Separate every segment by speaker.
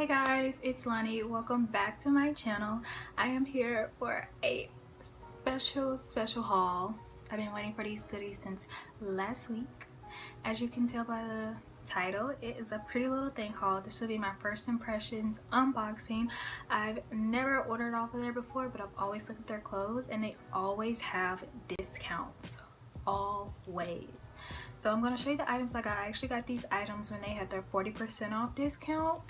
Speaker 1: Guys, it's Lonni. Welcome back to my channel. I am here for a special haul. I've been waiting for these goodies since last week. As you can tell by the title, it is a pretty little thing haul. This will be my first impressions unboxing. I've never ordered off of there before, but I've always looked at their clothes and they always have discounts. Always. So I'm going to show you the items I got. I actually got these items when they had their 40% off discount.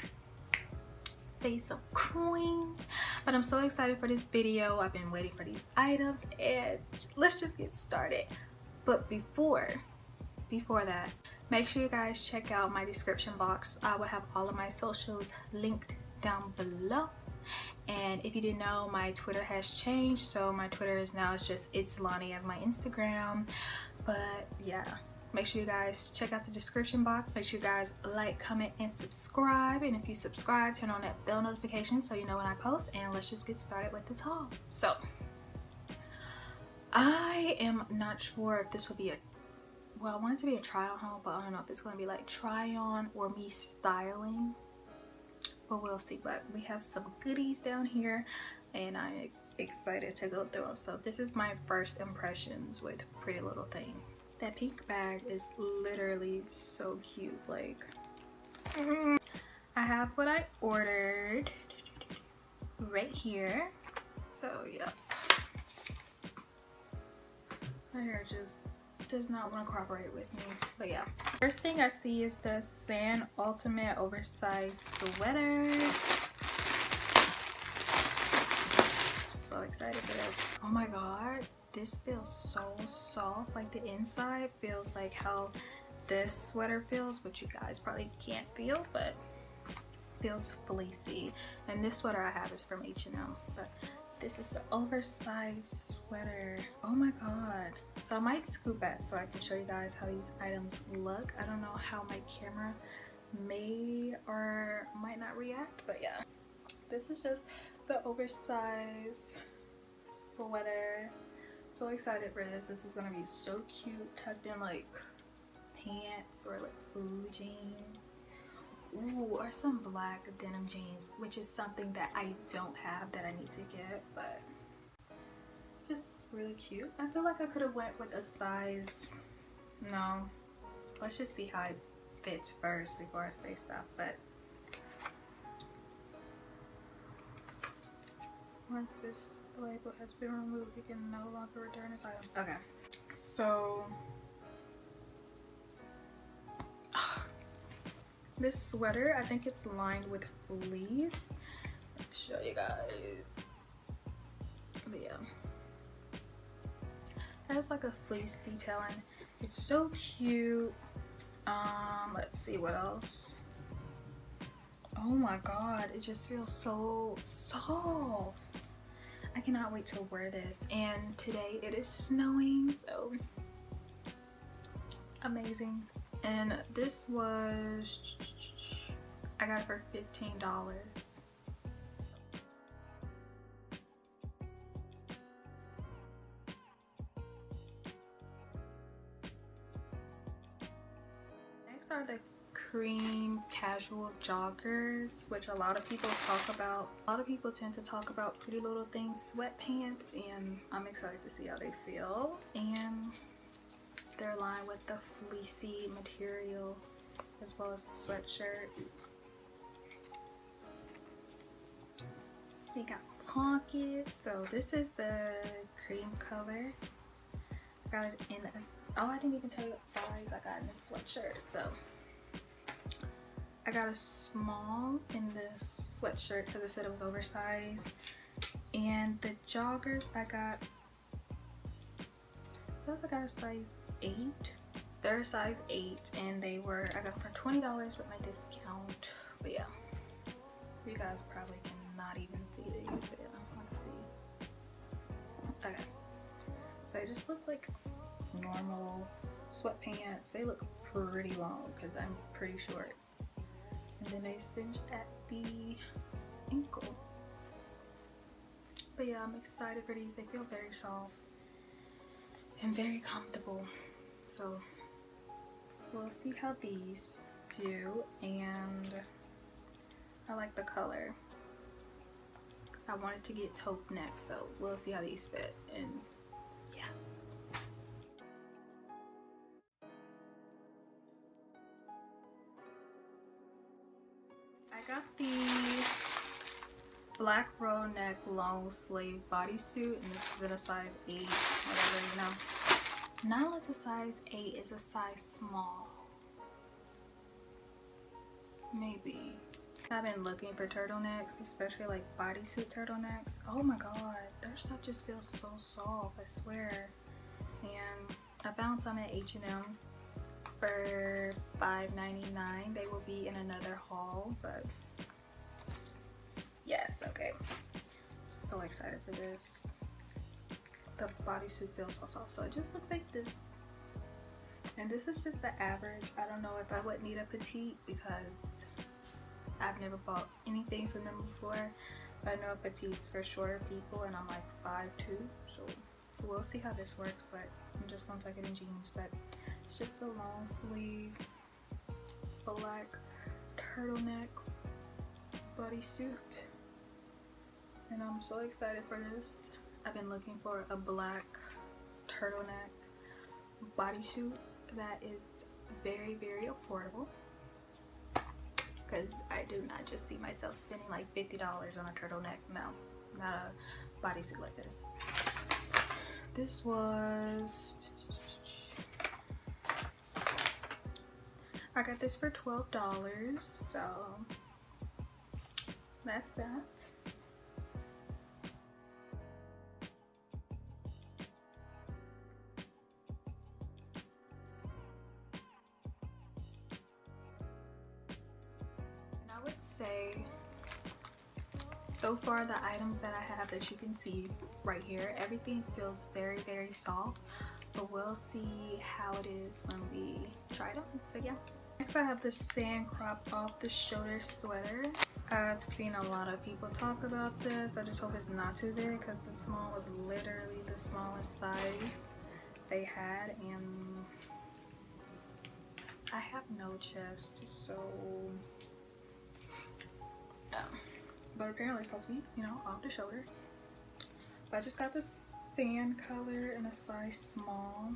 Speaker 1: Save some coins. But I'm so excited for this video. I've been waiting for these items and let's just get started. But before that, make sure you guys check out my description box. I will have all of my socials linked down below. And if you didn't know, my Twitter has changed, so my Twitter is now just it's Lonni as my Instagram. But yeah, make sure you guys check out the description box. Make sure you guys like, comment, and subscribe. And if you subscribe, turn on that bell notification so you know when I post. And let's just get started with this haul. So I am not sure if this will be I want it to be a try on haul, but I don't know if it's going to be like try on or me styling. But we'll see. But we have some goodies down here and I'm excited to go through them. So this is my first impressions with Pretty Little Thing. That pink bag is literally so cute. Like, I have what I ordered right here. So yeah, my hair just does not want to cooperate with me. But yeah, first thing I see is the Sand Ultimate Oversized Sweater. So excited for this. Oh my god, this feels so soft. Like the inside feels like how this sweater feels, which you guys probably can't feel, but feels fleecy. And this sweater I have is from H&M, but this is the oversized sweater. Oh my god. So I might scoop back so I can show you guys how these items look. I don't know how my camera may or might not react, but yeah. This is just the oversized sweater. So excited for this. This is gonna be so cute, tucked in like pants or like blue jeans. Ooh, or some black denim jeans, which is something that I don't have that I need to get, but just really cute. I feel like I could have went with a size, no, let's just see how it fits first before I say stuff. But once this label has been removed, you can no longer return this item. Okay, so this sweater, I think it's lined with fleece. Let's show you guys. But yeah, it has like a fleece detailing. It's so cute. Let's see what else. Oh my god, it just feels so soft. I cannot wait to wear this. And today it is snowing, so amazing. And this was, I got it for $15. Next are the cream casual joggers, which a lot of people talk about. A lot of people tend to talk about Pretty Little Things sweatpants, and I'm excited to see how they feel. And they're lined with the fleecy material as well as the sweatshirt. They got pockets. So this is the cream color. I got it in a, oh, I didn't even tell you what size I got in this sweatshirt. So I got a small in this sweatshirt because I said it was oversized. And the joggers I got, it says I got a size 8. They're size 8 and they were, I got them for $20 with my discount. But yeah, you guys probably cannot even see these, but yeah, let's see. Okay, so they just look like normal sweatpants. They look pretty long because I'm pretty short. And then they cinch at the ankle. But yeah, I'm excited for these. They feel very soft and very comfortable. So we'll see how these do. And I like the color. I wanted to get taupe next, so we'll see how these fit. And yeah. I got the black roll neck long sleeve bodysuit, and this is in a size 8, whatever, you know. Not unless a size 8 is a size small. Maybe. I've been looking for turtlenecks, especially like bodysuit turtlenecks. Oh my god, their stuff just feels so soft, I swear. And I found some at H&M for $5.99. They will be in another haul, but yes, okay. So excited for this. The bodysuit feels so soft, so it just looks like this. And this is just the average. I don't know if I would need a petite because I've never bought anything from them before. But I know petites for shorter people, and I'm like 5'2", so we'll see how this works. But I'm just gonna tuck it in jeans. But it's just the long sleeve black turtleneck bodysuit, and I'm so excited for this. I've been looking for a black turtleneck bodysuit that is very, very affordable, because I do not just see myself spending like $50 on a turtleneck. No, not a bodysuit like this. This was, I got this for $12, so that's that. I would say so far the items that I have that you can see right here, everything feels very, very soft, but we'll see how it is when we try it on. So yeah. Next I have this sand crop off the shoulder sweater. I've seen a lot of people talk about this. I just hope it's not too big, because the small was literally the smallest size they had, and I have no chest, so but apparently it's supposed to be, you know, off the shoulder. But I just got this sand color in a size small,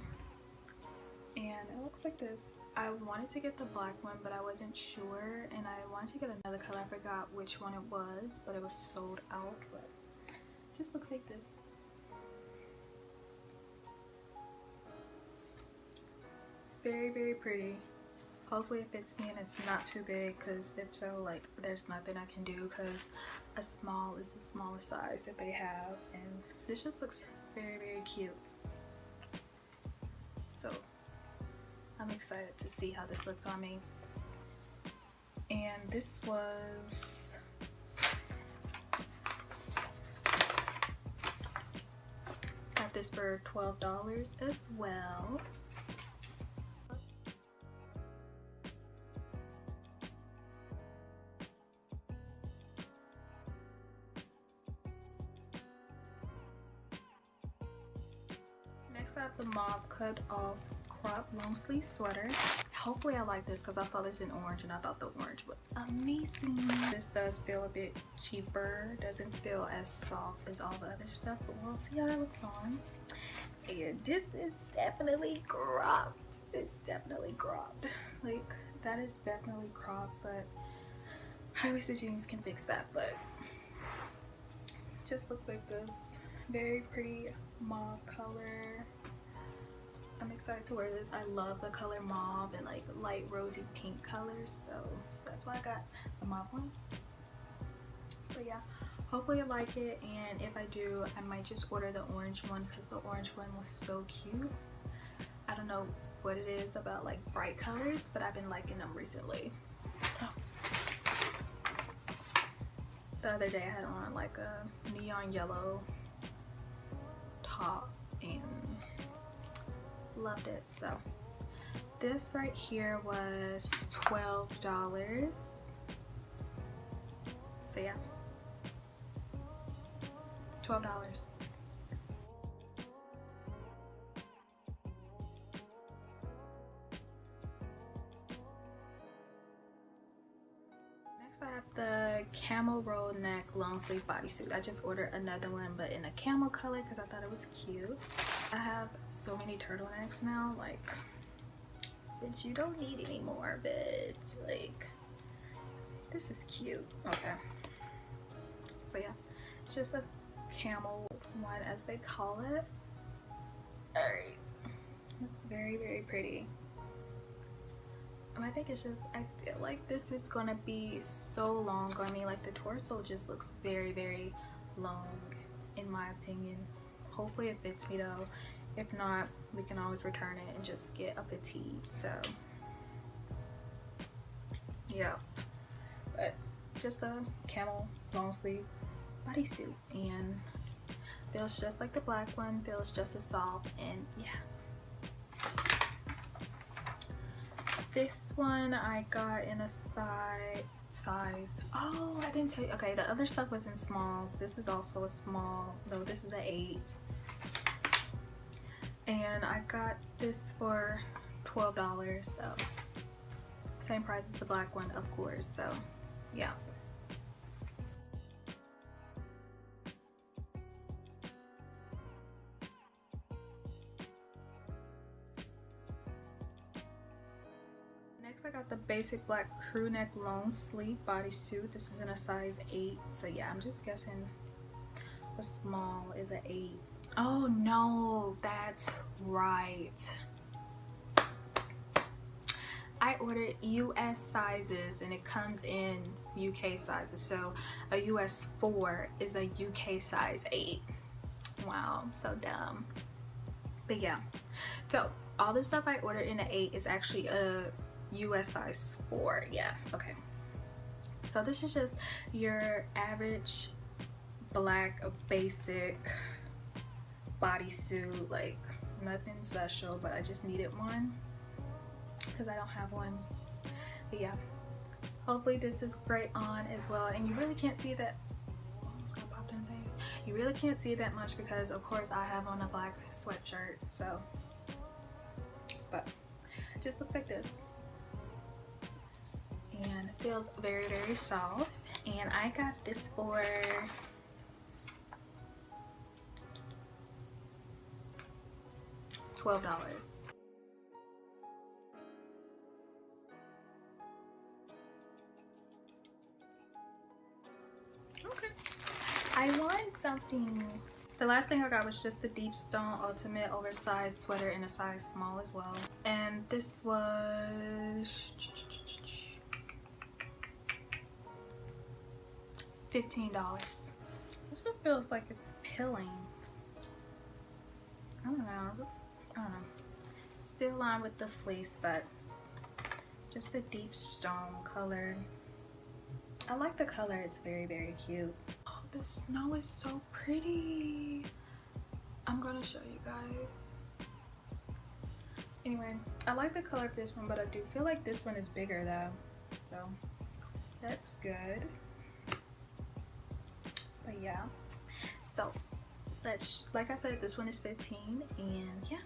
Speaker 1: and it looks like this. I wanted to get the black one, but I wasn't sure, and I wanted to get another color. I forgot which one it was, but it was sold out. But it just looks like this. It's very, very pretty. Hopefully it fits me and it's not too big, because if so, like, there's nothing I can do, because a small is the smallest size that they have, and this just looks very, very cute. So I'm excited to see how this looks on me. And this was got this for $12 as well. Next I have the mauve cut off crop long sleeve sweater. Hopefully I like this, because I saw this in orange and I thought the orange was amazing. This does feel a bit cheaper, doesn't feel as soft as all the other stuff, but we'll see how it looks on. And this is definitely cropped. It's definitely cropped. Like, that is definitely cropped, but high-waisted jeans can fix that. But it just looks like this. Very pretty mauve color. I'm excited to wear this. I love the color mauve and like light rosy pink colors, so that's why I got the mauve one. But yeah, hopefully I like it, and if I do, I might just order the orange one, because the orange one was so cute. I don't know what it is about like bright colors, but I've been liking them recently. Oh. The other day I had on like a neon yellow top and loved it. So this right here was $12. So yeah, $12. Next I have the camel roll neck long sleeve bodysuit. I just ordered another one, but in a camel color because I thought it was cute. I have so many turtlenecks now, like, bitch, you don't need any more, bitch. Like, this is cute. Okay. So yeah, it's just a camel one, as they call it. Alright. It's very, very pretty. And I think it's just, I feel like this is gonna be so long on me. Like, the torso just looks very, very long in my opinion. Hopefully it fits me though. If not, we can always return it and just get a petite. So yeah, but just a camel long sleeve bodysuit, and feels just like the black one, feels just as soft, and yeah. This one I got in a size. Oh, I didn't tell you. Okay, the other stuff was in smalls. This is also a small, though this is an 8. And I got this for $12, so same price as the black one, of course. So yeah. Next I got the basic black crew neck long sleeve bodysuit. This is in a size 8, so yeah, I'm just guessing a small is an 8. Oh no, that's right, I ordered US sizes and it comes in UK sizes, so a US 4 is a UK size 8. Wow, so dumb. But yeah, so all the stuff I ordered in an 8 is actually a US size 4. Yeah, okay. So this is just your average black basic bodysuit, like nothing special, but I just needed one because I don't have one. But yeah, hopefully this is great on as well. And you really can't see that. Almost got popped in the face. You really can't see that much because of course I have on a black sweatshirt, so, but it just looks like this. And it feels very, very soft. And I got this for $12. Okay. I want something. The last thing I got was just the Deep Stone Ultimate Oversized Sweater in a size small as well. And this was $15. This one feels like it's pilling. I don't know. Still on with the fleece, but just the deep stone color. I like the color. It's very, very cute. Oh, the snow is so pretty. I'm gonna show you guys. Anyway, I like the color of this one, but I do feel like this one is bigger though, so that's good. But yeah, so let's, like I said, this one is 15, and yeah.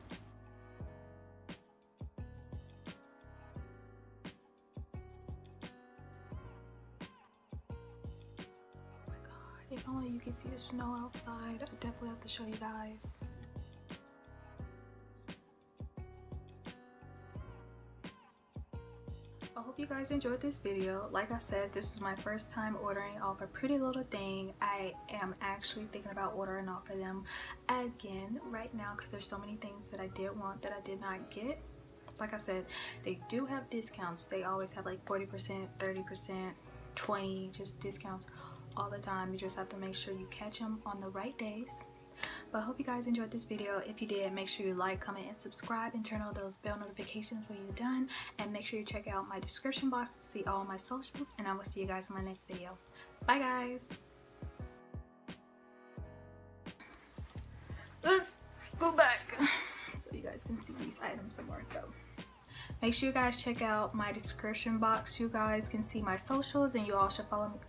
Speaker 1: Oh my god, if only you could see the snow outside. I definitely have to show you guys. I hope you guys enjoyed this video. Like I said, this was my first time ordering off a Pretty Little Thing. I am actually thinking about ordering off of them again right now because there's so many things that I did want that I did not get. Like I said, they do have discounts. They always have like 40%, 30%, 20%, just discounts all the time. You just have to make sure you catch them on the right days. But I hope you guys enjoyed this video. If you did, make sure you like, comment, and subscribe, and turn on those bell notifications when you're done. And make sure you check out my description box to see all my socials. And I will see you guys in my next video. Bye guys. Let's go back so you guys can see these items some more. So make sure you guys check out my description box. You guys can see my socials, and you all should follow me.